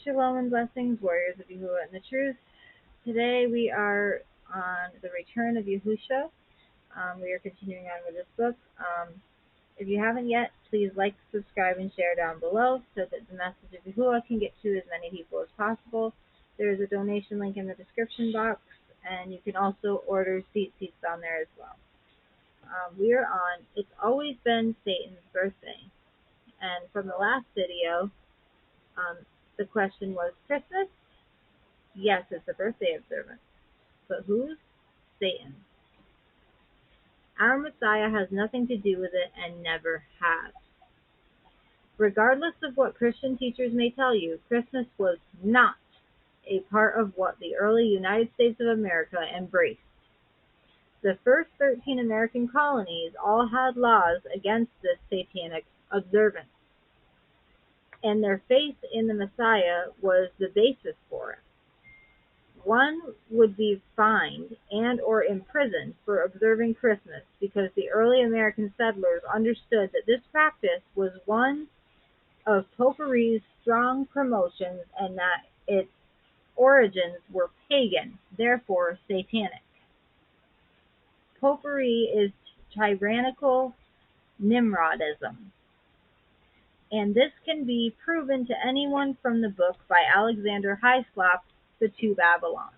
Shalom and blessings, warriors of Yahuah and the truth. Today we are on the Return of Yahusha. We are continuing on with this book. If you haven't yet, please like, subscribe, and share down below so that the message of Yahuah can get to as many people as possible. There is a donation link in the description box, and you can also order seats on there as well. We are on It's Always Been Satan's Birthday. And from the last video, the question was, Christmas? Yes, it's a birthday observance. But whose? Satan. Our Messiah has nothing to do with it and never has. Regardless of what Christian teachers may tell you, Christmas was not a part of what the early United States of America embraced. The first 13 American colonies all had laws against this satanic observance, and their faith in the Messiah was the basis for it. One would be fined and or imprisoned for observing Christmas because the early American settlers understood that this practice was one of popery's strong promotions and that its origins were pagan, therefore satanic. Popery is tyrannical Nimrodism, and this can be proven to anyone from the book by Alexander Hyslop, The Two Babylons.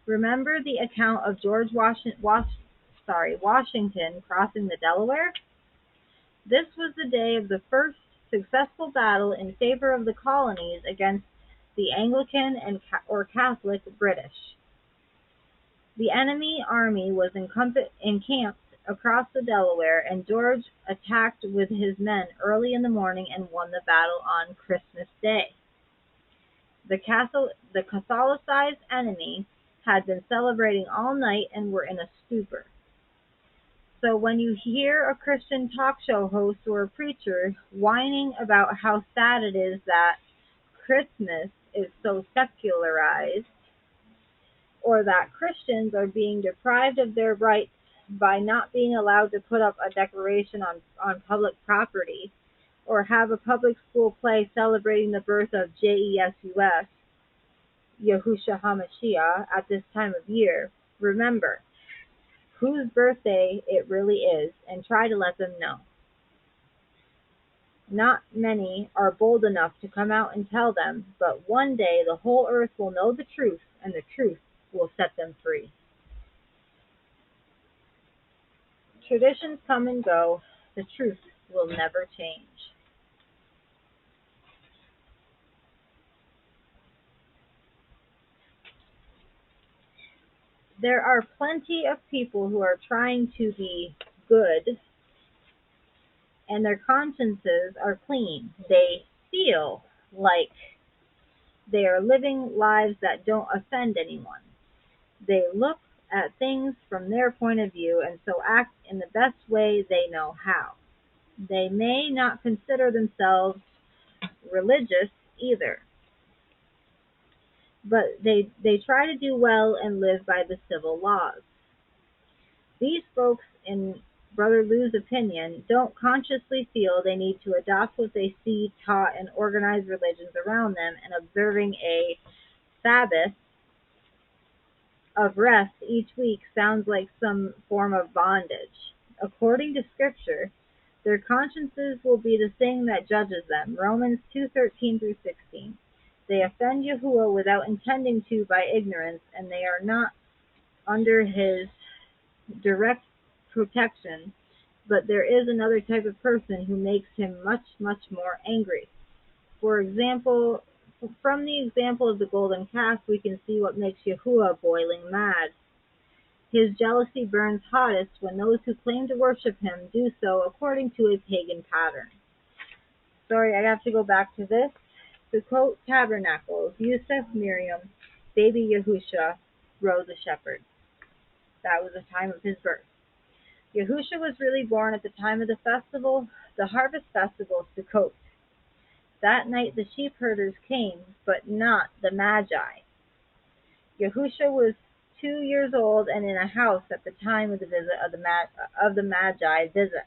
Remember the account of George Washington crossing the Delaware? This was the day of the first successful battle in favor of the colonies against the Anglican or Catholic British. The enemy army was encamped across the Delaware, and George attacked with his men early in the morning and won the battle on Christmas Day. The Catholicized enemy had been celebrating all night and were in a stupor. So when you hear a Christian talk show host or a preacher whining about how sad it is that Christmas is so secularized, or that Christians are being deprived of their rights by not being allowed to put up a decoration on public property, or have a public school play celebrating the birth of Jesus, Yahushua HaMashiach, at this time of year, remember whose birthday it really is and try to let them know. Not many are bold enough to come out and tell them, but one day the whole earth will know the truth, and the truth will set them free. Traditions come and go. The truth will never change. There are plenty of people who are trying to be good, and their consciences are clean. They feel like they are living lives that don't offend anyone. They look at things from their point of view and so act in the best way they know how. They may not consider themselves religious either, but they try to do well and live by the civil laws. These folks, in Brother Lou's opinion, don't consciously feel they need to adopt what they see taught in organized religions around them, and observing a Sabbath of rest each week sounds like some form of bondage. According to Scripture, their consciences will be the thing that judges them. Romans 2:13 through 16. They offend Yahuah without intending to by ignorance, and they are not under his direct protection, but there is another type of person who makes him much, much more angry. For example, from the example of the golden calf, we can see what makes Yahuah boiling mad. His jealousy burns hottest when those who claim to worship him do so according to a pagan pattern. Sorry, I have to go back to this. Sukkot Tabernacles, Yusuf, Miriam, baby Yahusha, rose a shepherd. That was the time of his birth. Yahusha was really born at the time of the festival, the harvest festival, Sukkot. That night the sheep herders came, but not the Magi. Yahusha was 2 years old and in a house at the time of the visit of the Magi visit.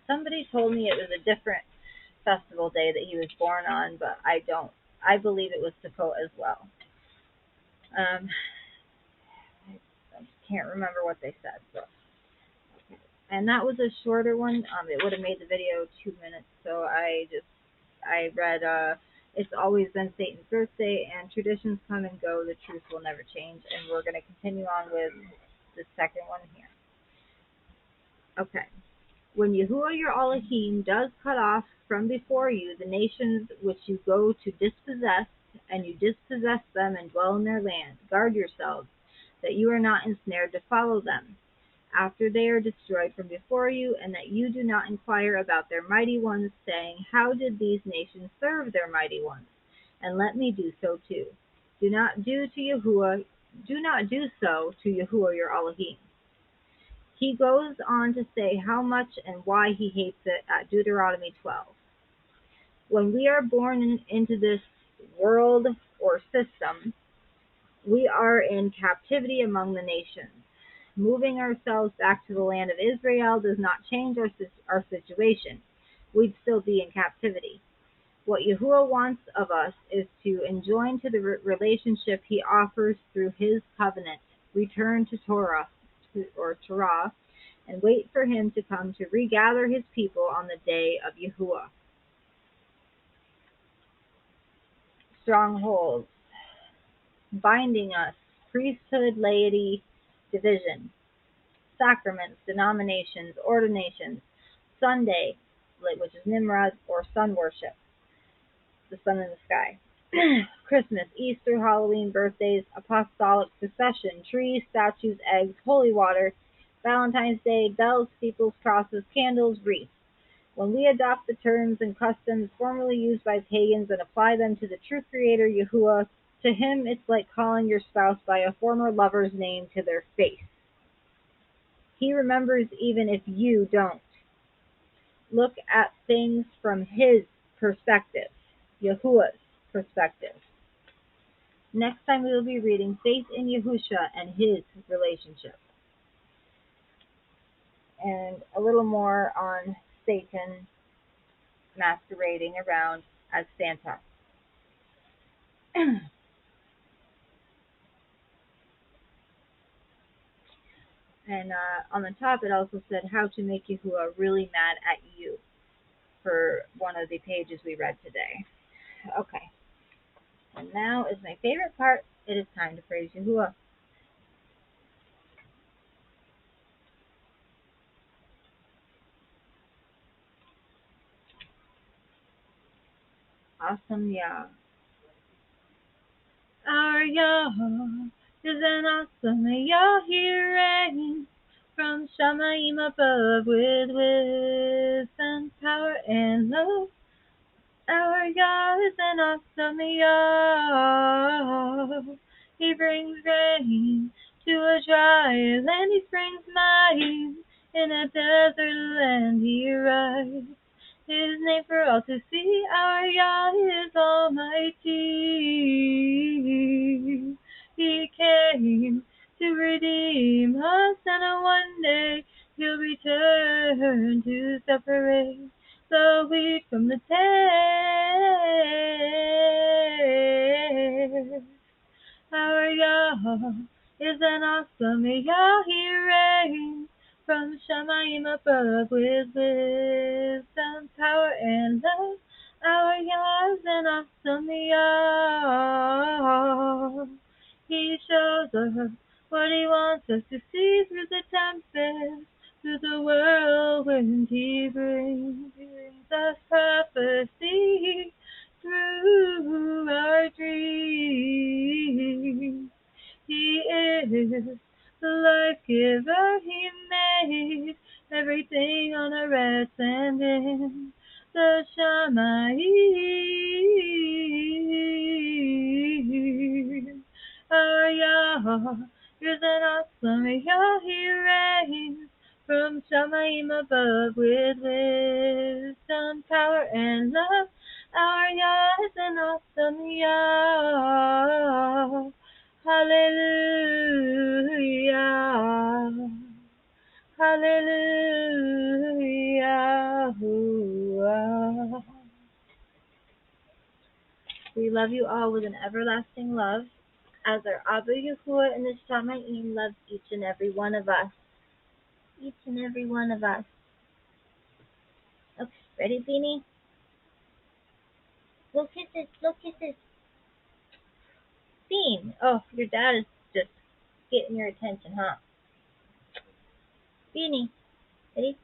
Somebody told me it was a different festival day that he was born on, but I don't. I believe it was Sukkot as well. I can't remember what they said. But, and that was a shorter one. It would have made the video 2 minutes, so I read, it's always been Satan's birthday, and traditions come and go, the truth will never change, and we're going to continue on with the second one here. Okay. When Yahuah your Elohim does cut off from before you the nations which you go to dispossess, and you dispossess them and dwell in their land, guard yourselves, that you are not ensnared to follow them, after they are destroyed from before you, and that you do not inquire about their mighty ones, saying, how did these nations serve their mighty ones? And let me do so too. Do not do so to Yahuah your Elohim. He goes on to say how much and why he hates it at Deuteronomy 12. When we are born into this world or system, we are in captivity among the nations. Moving ourselves back to the land of Israel does not change our situation. We'd still be in captivity. What Yahuah wants of us is to enjoin to the relationship he offers through his covenant, return to Torah, and wait for him to come to regather his people on the day of Yahuah. Strongholds, binding us, priesthood, laity, division, sacraments, denominations, ordinations, Sunday, which is Nimrod, or sun worship, the sun in the sky, Christmas, Easter, Halloween, birthdays, apostolic procession, trees, statues, eggs, holy water, Valentine's Day, bells, steeples, crosses, candles, wreaths. When we adopt the terms and customs formerly used by pagans and apply them to the true Creator, Yahuah, to him it's like calling your spouse by a former lover's name to their face. He remembers even if you don't. Look at things from his perspective, Yahuah's perspective. Next time we will be reading Faith in Yahusha and his relationship. And a little more on Satan masquerading around as Santa. And on the top it also said how to make Yahuah really mad at you for one of the pages we read today. Okay. And now is my favorite part. It is time to praise Yahuah. Awesome Yah. Our Yahuah is an awesome Yah. He reigns from Shamayim above with wisdom, power, and love. Our Yah is an awesome Yah. He brings rain to a dry land. He springs might in a desert land. He rides his name for all to see. Our Yah is almighty. He came to redeem us, and one day he'll return to separate the wheat from the tare. Our Yah is an awesome Yah. He reigns from Shamayim above with wisdom, power, and love. Our Yah is an awesome Yah. He shows us what he wants us to see through the tempest, through the whirlwind. He brings us prophecy through our dreams. He is the life giver. He made everything on earth and in the Shamayim. Our Yah is an awesome Yah. He reigns from Shamayim above with wisdom, power, and love. Our Yah is an awesome Yah. Hallelujah. Hallelujah. Yahuah. We love you all with an everlasting love, as our Abba Yahuah and the Shamayim loves each and every one of us. Each and every one of us. Okay, ready, Beanie? Look at this, look at this. Bean. Oh, your dad is just getting your attention, huh? Beanie, ready?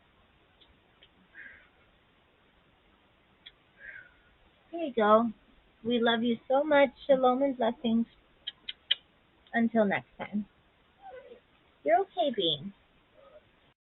Here you go. We love you so much. Shalom and blessings. Until next time. You're okay, Bean.